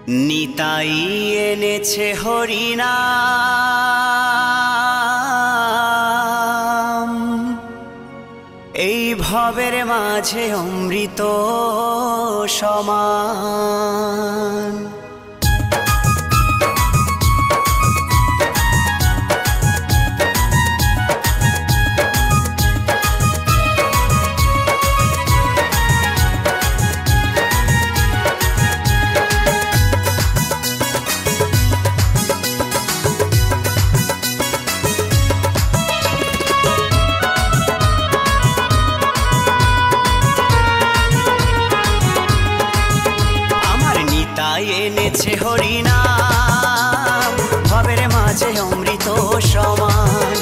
নিতাই এনেছে হরিনাম, এই ভবের মাঝে অমৃত সমান। তাই এনেছে হরিনাম, ভবের মাঝে অমৃত সমান।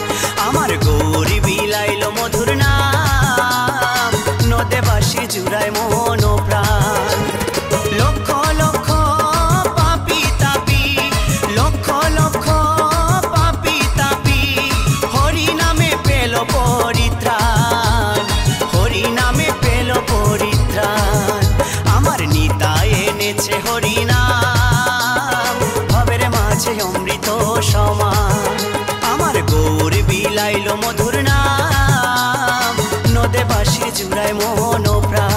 আমার গৌরী বিলাইল মধুর নাম, নদে বাসি জুড়ায় মন প্রাণ। লক্ষ লক্ষ পাপি তাপি, লক্ষ লক্ষ পাপি তাপি, হরি নামে পেল পরিত্রাণ, হরি নামে পেল পরিত্রাণ। আমার নিতাই এনেছে হরিনাম, ভবের মাঝে অমৃত সমান। আমার গৌর বিলাইল মধুর নাম, নদে বাসি জুড়ায় মন প্রাণ।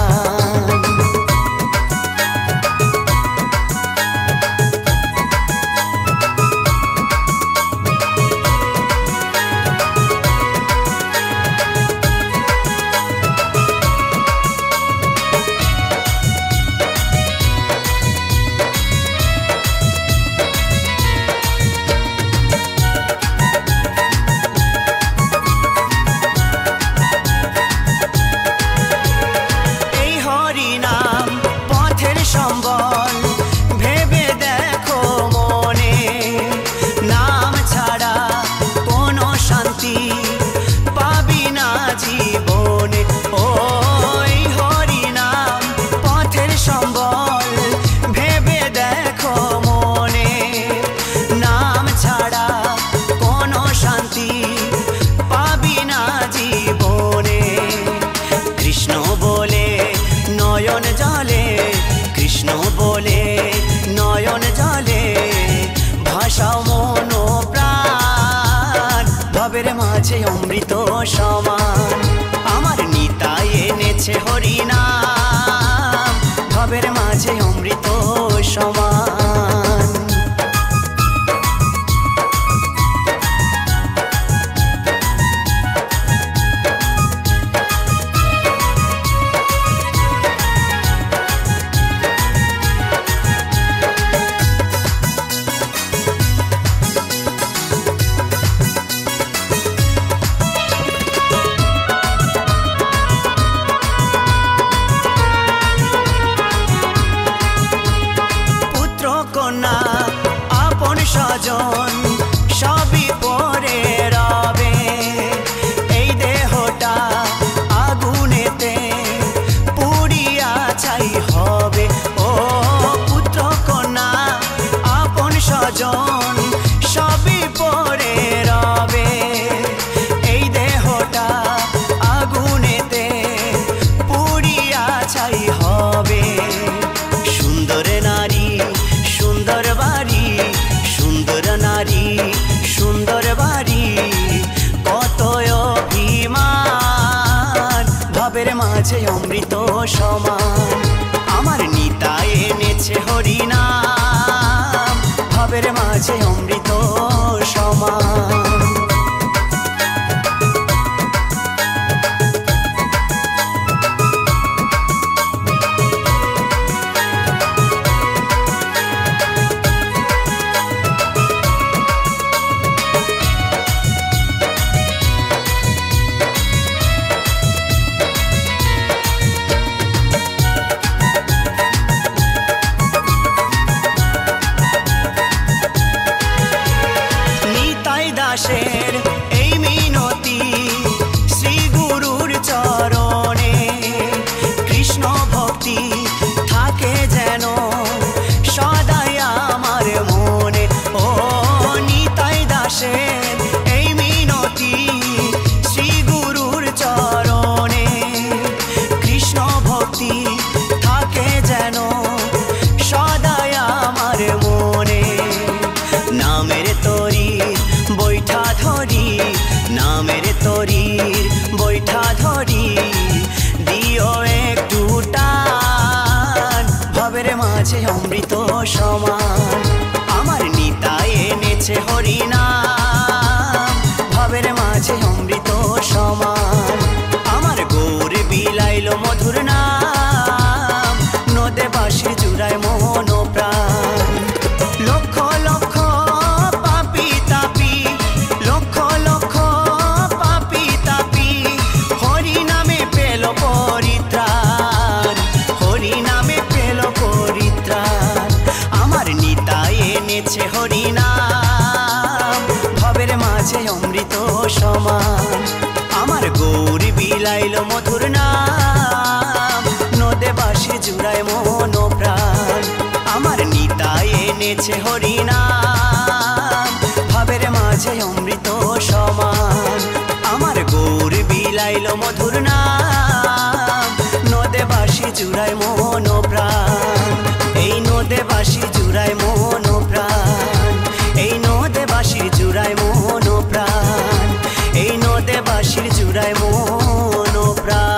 ভেবে দেখো মনে, নাম ছাড়া কোনো শান্তি পাবি না জীবনে। ওই হরি নাম পথের সম্বল, ভেবে দেখো মনে, নাম ছাড়া কোনো শান্তি পাবি না জীবনে। কৃষ্ণ বলে নয়ন জলে, কৃষ্ণ বলে নয়ন জলে, ভাষাও মন প্রাণ, ভবের মাঝে অমৃত সমান। আমার নিতাই এনেছে হরিনাম, ভবের মাঝে অমৃত সমান। কন্যা আপন স্বজন সবই পরে রবে, এই দেহটা আগুনেতে পুড়িয়া ছাই হবে। ও পুত্র কন্যা আপন স্বজন সবই পরে রবে, এই দেহটা আগুনেতে পুড়িয়া ছাই হবে। সুন্দর নারী সুন্দর বাড়ি, সুন্দর নারী সুন্দর বাড়ি, কত অভিমান, ভবের মাঝে অমৃত সমান। আমার নিতাই এনেছে হরিনাম, ভবের মাঝে অমৃত সমান। মাঝে অমৃত সমান। আমার নিতাই এনেছে হরিনাম, ভবের মাঝে অমৃত সমান। আমার গৌর বিলাইল মধুর নাম, নদে বাঁশি জুড়ায় মন প্রাণ। লক্ষ লক্ষ পাপি তাপি, লক্ষ লক্ষ পাপি তাপি, হরি নামে পেল পরিত্রাণ, হরি নামে পেল পরিত্রাণ। আমার নিতাই এনেছে হরিনাম, ভবের মাঝে অমৃত সমান। আমার গৌর বিলাইল মধুর নাম, নদে বাঁশি জুড়ায় মন প্রাণ। আমার নিতাই এনেছে হরিনাম, ভবের মাঝে অমৃত সমান। আমার গৌর বিলাইল মধুর নাম, নদে বাঁশি জুড়ায় মন প্রাণ। এই নদে বাঁশি জুড়ায় মন প্রাণ, এই নদে বাঁশির জুড়ায় মন প্রাণ, এই নদে বাঁশির জুড়ায় মন প্রাণ।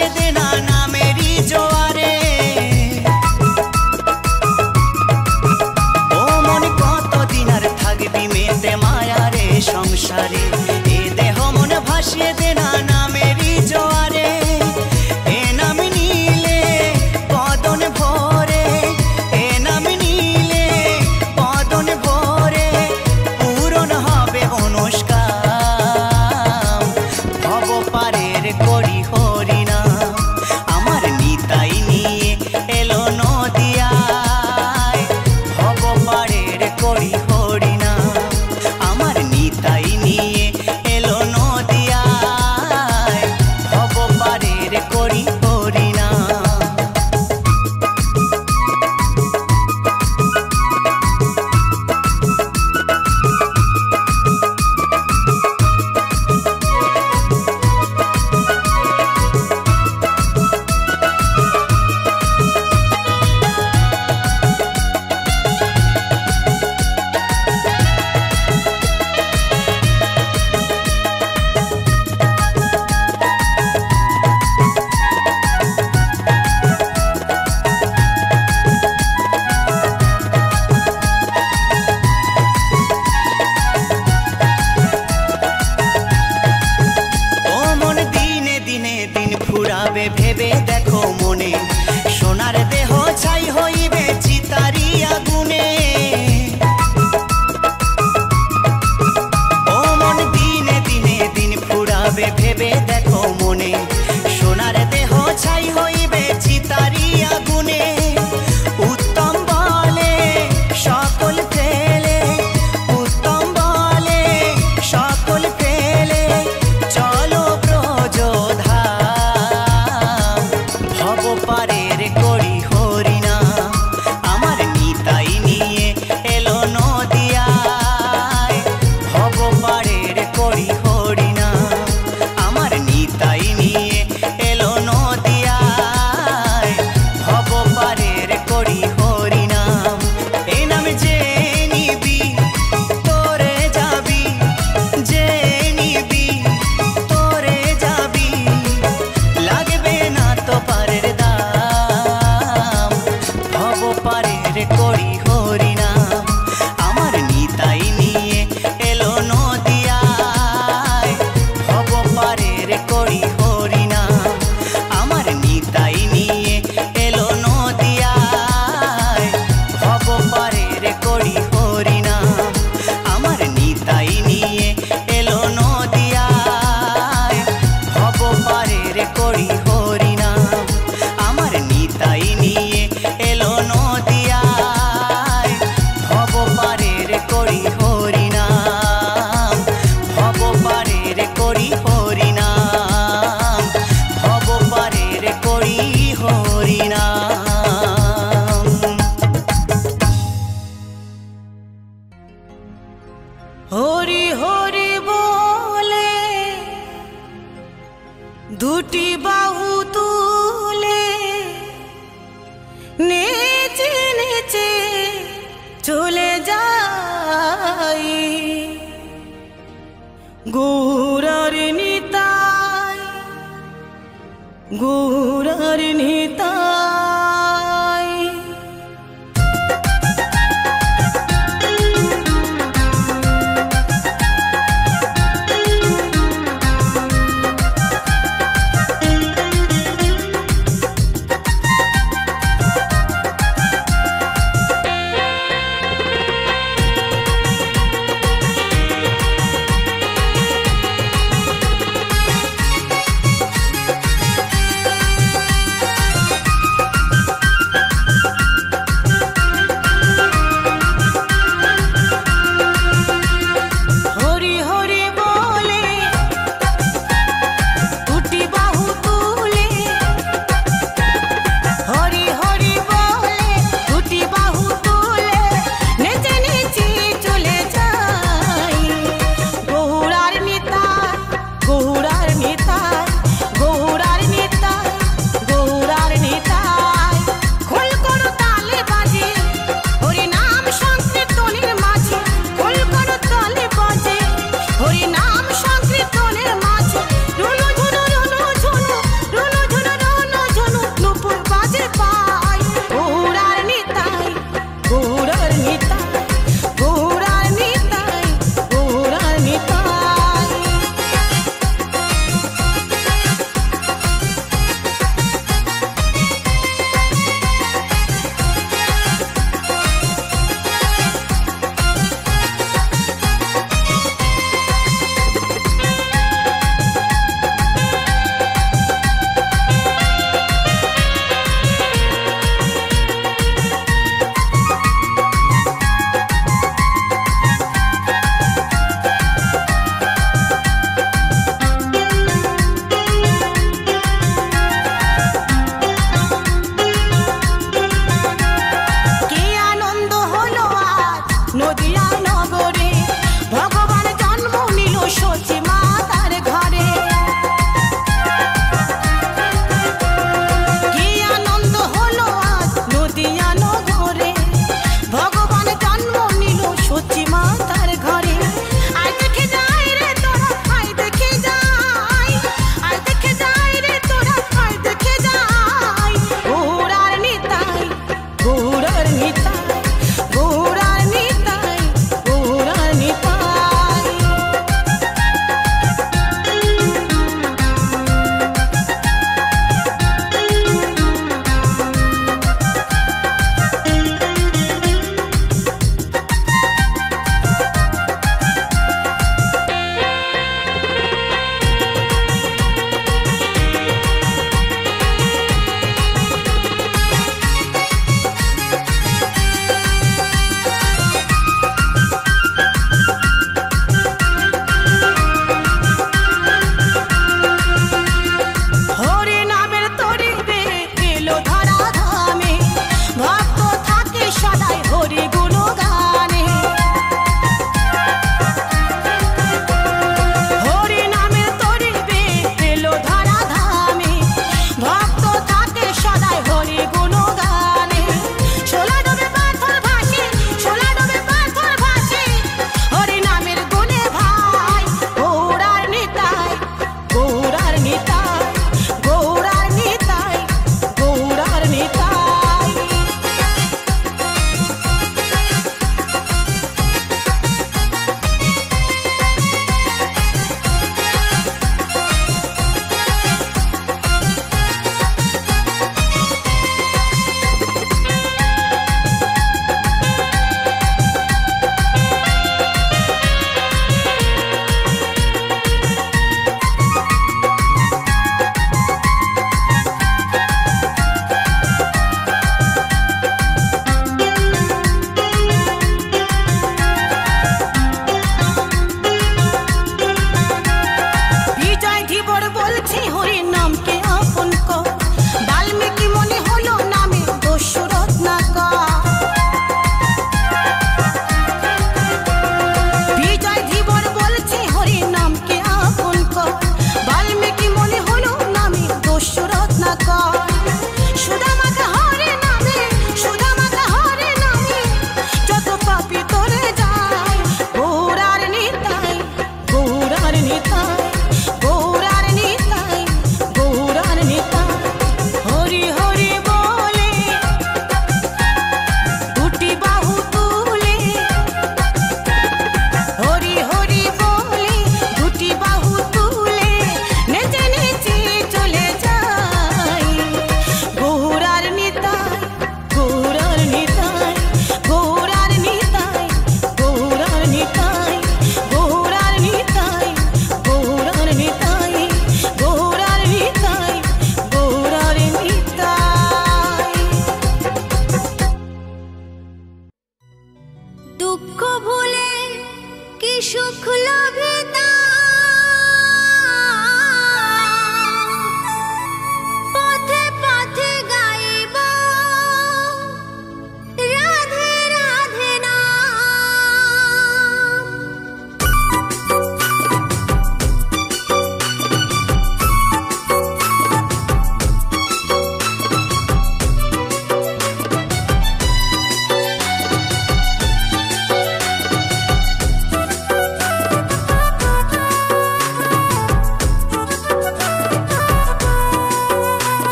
ভাসিয়ে দে না নামেরই জোয়ারে। ও মন কতদিন আর থাকবি মেতে মায়ারে সংসারে, এ দেহ মন ভাসিয়ে দে না নামেরই জোয়ারে। এ নাম নিলে বদন ভরে, এ নাম নিলে বদন ভরে, পূরণ হবে অনুষ্কাম। ভব পারের করি হরিনাম, আমার নিতাই নিয়ে এলো নদিয়ায়। ভব পারের করি হরিনাম, আমার নিতাই নিয়ে এলো নদিয়ায়। ভব পারের করি হরিনাম। ফুরাবে ভেবে দেখো মনে, সোনার দেহ ছাই হইবে চিতারি আগুনে। ও মন দিনে দিনে দিন ফুরাবে ভেবে দেখো মনে, সোনার দেহ ছাই হইবে চিতারি আগুনে। উত্তম বলে সকল ফেলে, উত্তম বলে সকল ফেলে, চলো ব্রজধা পারের করি হরিনাম, আমার নিতাই নিয়ে এলো নদিয়ায়। ভব পারের করি হরিনাম, আমার নিতাই নিয়ে এলো নদিয়ায়। ভব পারের করি হরিনাম। এ নাম যে নিবি তোরে যাবি, যে নিবি তোরে যাবি, লাগবে না তো পারের দাম। ভব পারের করি হরিনাম, আমার নিতাই নিয়ে এলো নদিয়ায়। ভব পারের করি হরিনাম, আমার নিতাই নিয়ে এলো নদিয়ায়। ভব পারের করি হরিনাম, আমার নিতাই নিয়ে এলো নদিয়ায়। ভব পারের করি হরিনাম, আমার নিতাই নিয়ে এলো নদিয়ায়। ভব পারের করি হরিনাম, ভব পারের করি হরিনাম, ভব পারের করি হরিনাম। হরি হরি বলে দুটি বাহু তুলে, নেচে নেচে চলে যাই। গৌরার নিতাই, গৌরার নিতাই।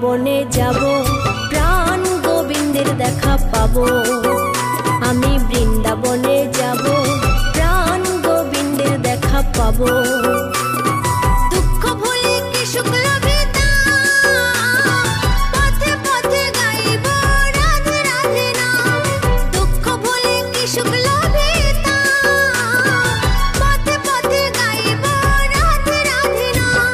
বৃন্দাবনে যাব, প্রাণ গোবিন্দের দেখা পাবো। আমি বৃন্দাবনে যাব, প্রাণ গোবিন্দের দেখা পাবো। দুঃখ ভুলে কি সুখ লাভে তা, পথে পথে গাইব রাধে রাধে নাম। দুঃখ ভুলে কি সুখ লাভে তা, পথে পথে গাইব রাধে রাধে নাম।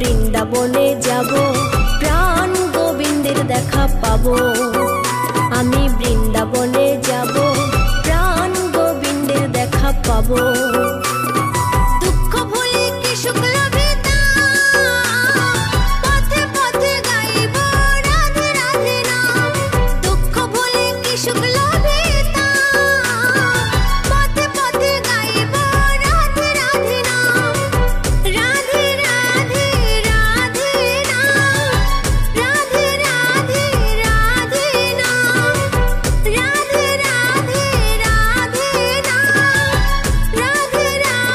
বৃন্দাবনে যাব, প্রাণ গোবিন্দের দেখা পাবো। আমি বৃন্দাবনে যাব, প্রাণ গোবিন্দের দেখা পাবো। দুঃখ ভুলে কি সুখ লাভে তা, পথে পথে গাইব রাধে রাধে নাম। দুঃখ ভুলে কি সুখ লাভে তা, পথে পথে গাইব রাধে রাধে নাম। রাধে রাধে রাধে নাম, রাধে রাধে রাধে নাম, রাধে রাধে রাধে নাম, রাধে রাধে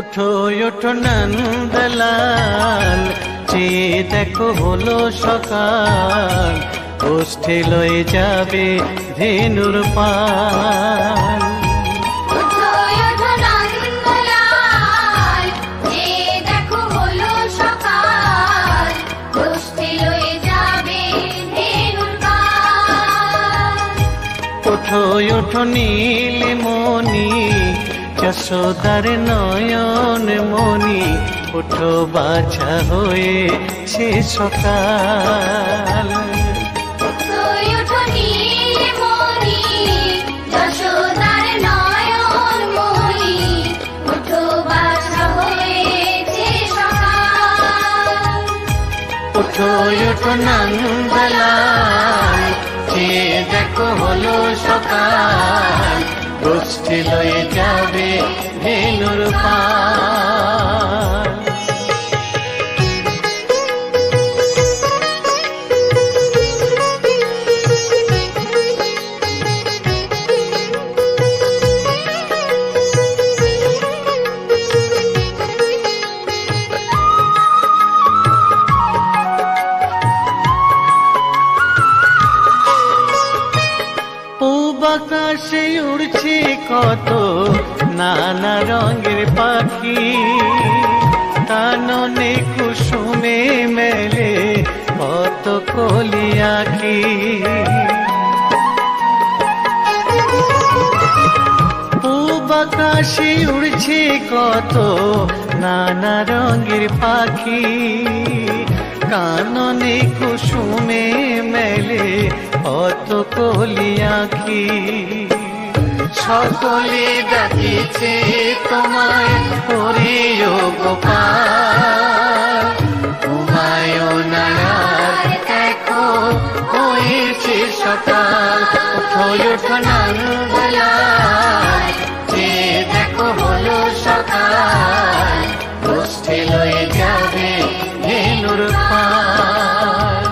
ওঠো ওঠো নন্দলাল, চেয়ে দেখো হলো সকাল, গোষ্ঠী লয়ে যাবে ধেনুর পাল। ওঠো ওঠো নীলমণি, যশোদার নয়ন মণি, ওঠো বাছা হয়েছে সকাল। ওঠো ওঠো নন্দলাল, চেয়ে দেখো হলো সকাল, গোষ্ঠী লয়ে যাবে ধেনুর পাল। আকাশে উড়ছে কত নানা রঙের পাখি, কাননে কুসুমে মেলে কত কলি আঁখি। পূব আকাশে উড়ছে কত নানা রঙের পাখি, কাননে কুসুমে মেলে কত কলি আঁখি। সকলে ডাকিছে তোমায় হরিও গোপাল, ঘুমায়ো না দেখো হয়েছে সকাল। ওঠো ওঠো নন্দলাল, চেয়ে দেখো হলো সকাল, গোষ্ঠী লয়ে যাবে ধেনুর পাল।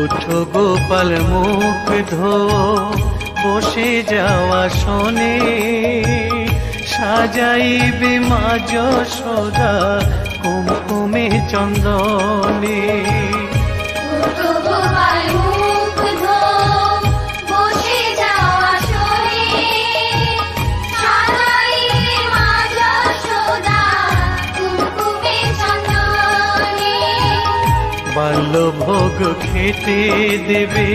ওঠো গোপাল মুখ ধো বসে যাওয়া শোনে, সাজাইবে মা যশোদা কুমকুমে চন্দনে। বাল্যভোগ খেতে দেবে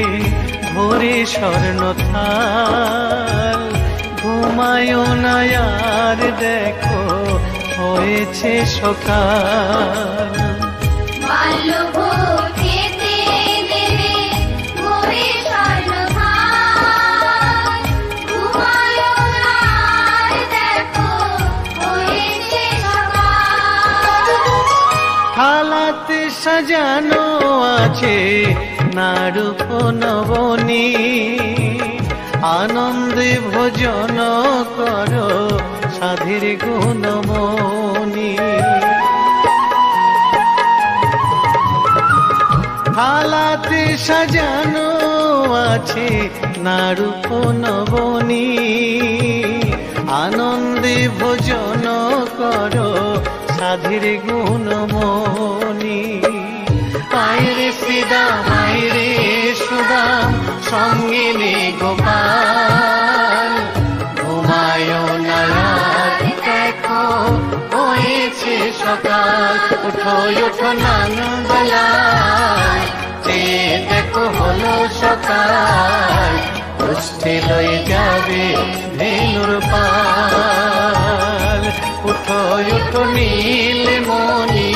ভোরে স্বর্ণ থাল, ঘুমায়ো না আর দেখো হয়েছে সকাল। বাল্যভোগ খেতে দেবে ভোরে স্বর্ণ থাল, ঘুমায়ো না আর দেখো হয়েছে সকাল। থালাতে সাজানো আছে নারূপ নবনী, আনন্দে ভোজন করো সাধের গুণমণি। থালাতে সাজানো আছে নারূপ নবনী, আনন্দে ভোজন করো সাধের গুণমণি। আয়রে শ্রীদাম আয়রে সুদাম, সঙ্গে নে গোপাল, ঘুমায়ো না দেখো হয়েছে সকাল। ওঠো ওঠো নন্দলাল, চেয়ে দেখো হলো সকাল, গোষ্ঠী লয়ে যাবে ধেনুর পাল। ওঠো ওঠো নীলমণি,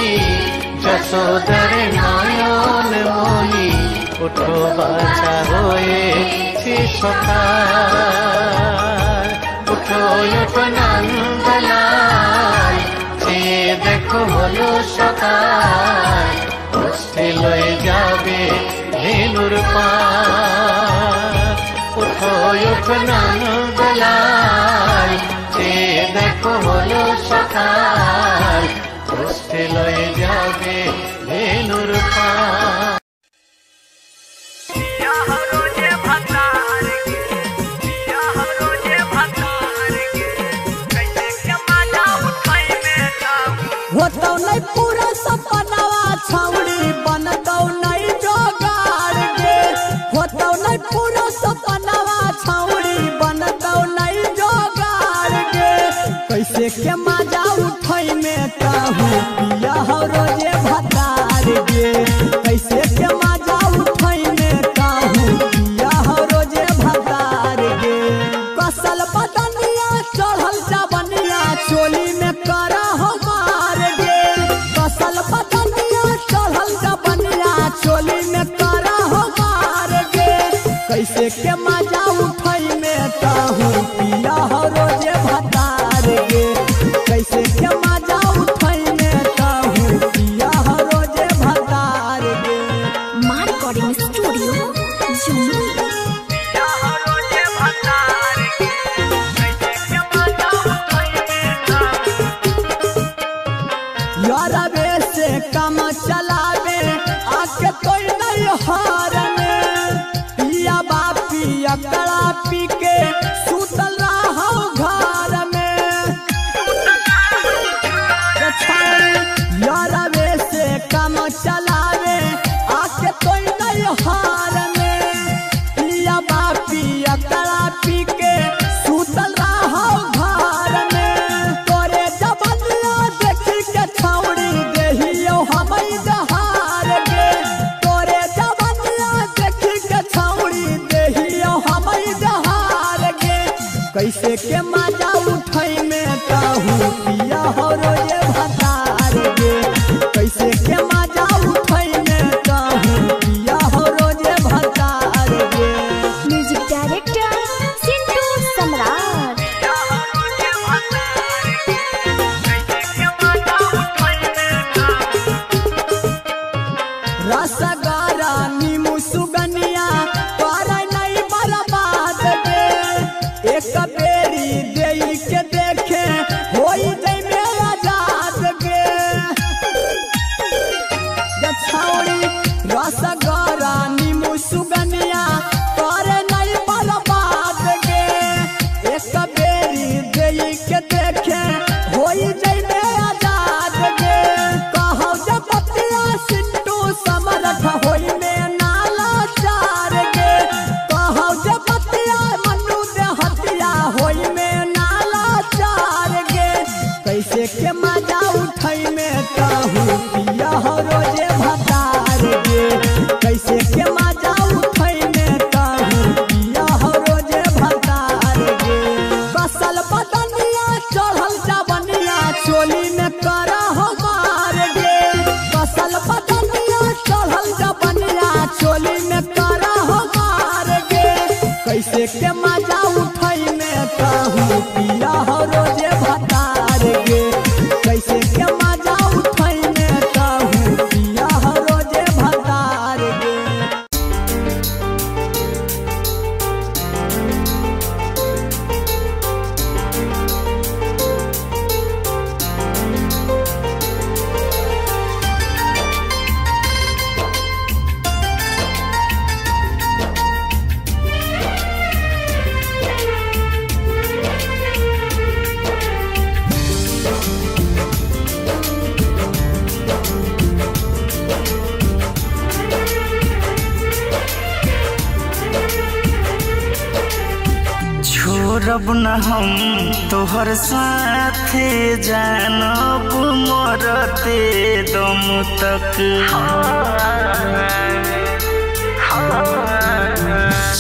যশোদার নয়ন মণি, ওঠো বাছা হয়েছে সকাল। ওঠো ওঠো নন্দলাল, চেয়ে দেখো হলো সকাল, গোষ্ঠী লয়ে যাবে ধেনুর পাল। ওঠো ওঠো নন্দলাল, চেয়ে দেখো হলো সকাল উঠতে লয়ে যাবে বেলুর পাল होतौ नहीं पूरा सपनावा छौड़ी बनतौ नहीं जोगाड़ गे होतौ नहीं पूरा सपनावा छौड़ी बनतौ नहीं जोगाड़ गे कैसे के मजा उठै में कहूँ पिया हो रोजे भतार गे कैसे के मजा उठै में कहूँ पिया हो रोजे भतार गे कसल बदनिया चढ़ल जवनिया चोली में करा हो चढ़ल जवनिया चोली में करा हो मार गे कैसे के मजा उठै में कहूँ पिया हो रोजे भतार गे कैसे के मजा उठै में कहूँ पिया हो रोजे भतार गे मां रिकॉर्डिंग स्टूडियो जमुई यारवे से काम चलावे आके कोई नहीं हारने पिया बापी अकड़ा पी के सुतल रहो घर में यारवे से काम चलावे आके कोई नहीं हारने पिया बापी अकड़ा पी के सुतल रहो घर में तोरे जवनिया देखी के छौड़ी देहियो हमई दहार गे तोरे जवनिया देखी के छौड़ी देहियो हमई दहार गे कैसे के मजा उठै में कहूँ पिया हो रोजे भतार गे कैसे के मजा उठै में कहूँ पिया हो रोजे भतार गे म्यूजिक डायरेक्टर सिंटू सम्राट रसगारा नीमू सुगनिया करे नहीं बर्बाद गे एक बेरी देई के देखे होई जई में आजाद गे छौड़ी रसगारा नीमू सुगनिया करे नहीं बर्बाद गे एक बेरी देई के देखे होई जई में आजाद गे कहौ जब पतिया सिंटू समरथ होई में नाला चार गे कहौ जब पतिया मनु दे हतिया होई में नाला चार गे कैसे के मजा उठै में कहूँ पिया हो रोजे भतार गे कैसे के मजा उठै में कहूँ पिया हो रोजे भतार गे कसल बदनिया चढ़ल जवनिया चोली में करा हो मार गे कसल बदनिया चढ़ल जवनिया चोली में करा हो मार गे कैसे के मजा उठै में कहूँ पिया हो रोजे भतार गे कैसे के मजा उठै में कहूँ पिया हो रोजे भतार गे छोड़ब न हम तोहर साथे जानब मरते दम तक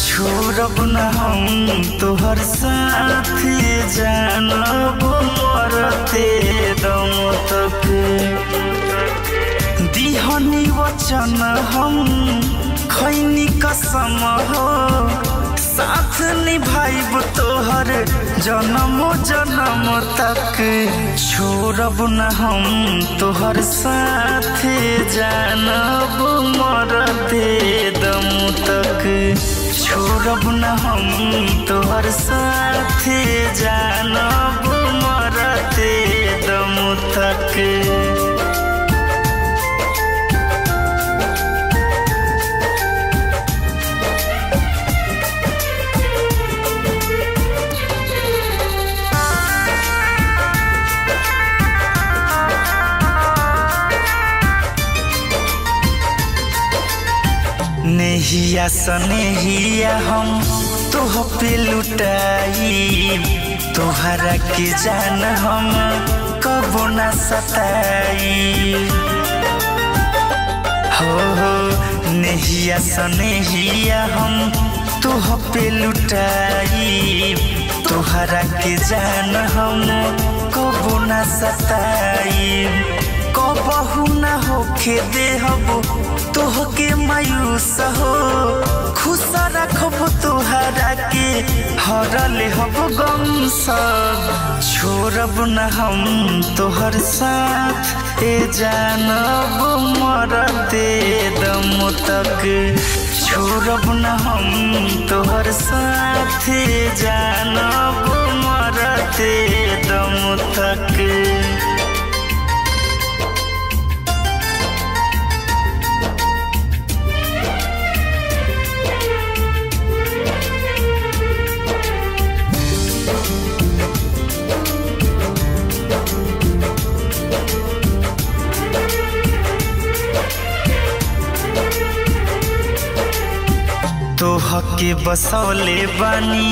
छोड़ब न हम तोहर साथे जानब मरते दम तक दिहनी वचन हम खैनी कसम हो साथ निभाइब तोहर जन्म जन्म तक छोड़ब न हम तोहर साथ जानब मरते दम तक छोड़ब न हम तोहर साथ जानब मरते मरते दम तक। नेहिया सनेहिया हम तोह पे लुटाई, तोहरा के जान हम कबो न सताई। हो नेहिया सनेहिया हम तोह पे लुटाई, तोहरा के जान हम कबो न सताई। कबहू न होखे देहबो तोहके मायूस हो, खुश रखब तोहरा के हरले हब गम सब। छोड़ब न हम तोहर साथ ए जानब मरते दम तक। छोड़ब न हम तोहर साथ ए जानब मरते दम तक। तोहके बसौले बानी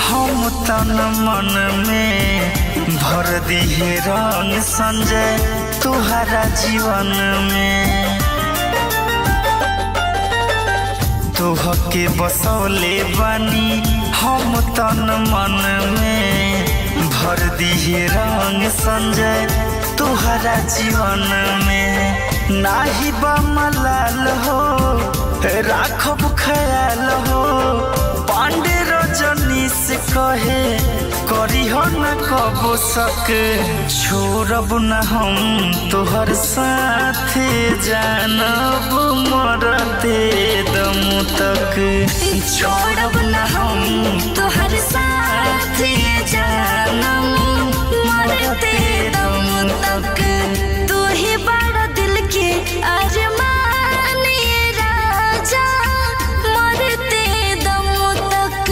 हम तन मन में, भर दिहे रंग संजय तोहरा जीवन में। तोहके बसौले बानी हम तन मन में, भर दिहे रंग संजय तोहरा जीवन में। नाही बा मलाल हो राखब ख्याल हो, पांडे रजनी से कहे करी हो न कबो शक। छोड़ब न हम तोहर साथ जानब मरते दम तक। छोड़ब न हम तोहर साथ जानब मरते दम तक। तू ही बड़ा दिल के अरमान मरते दम तक।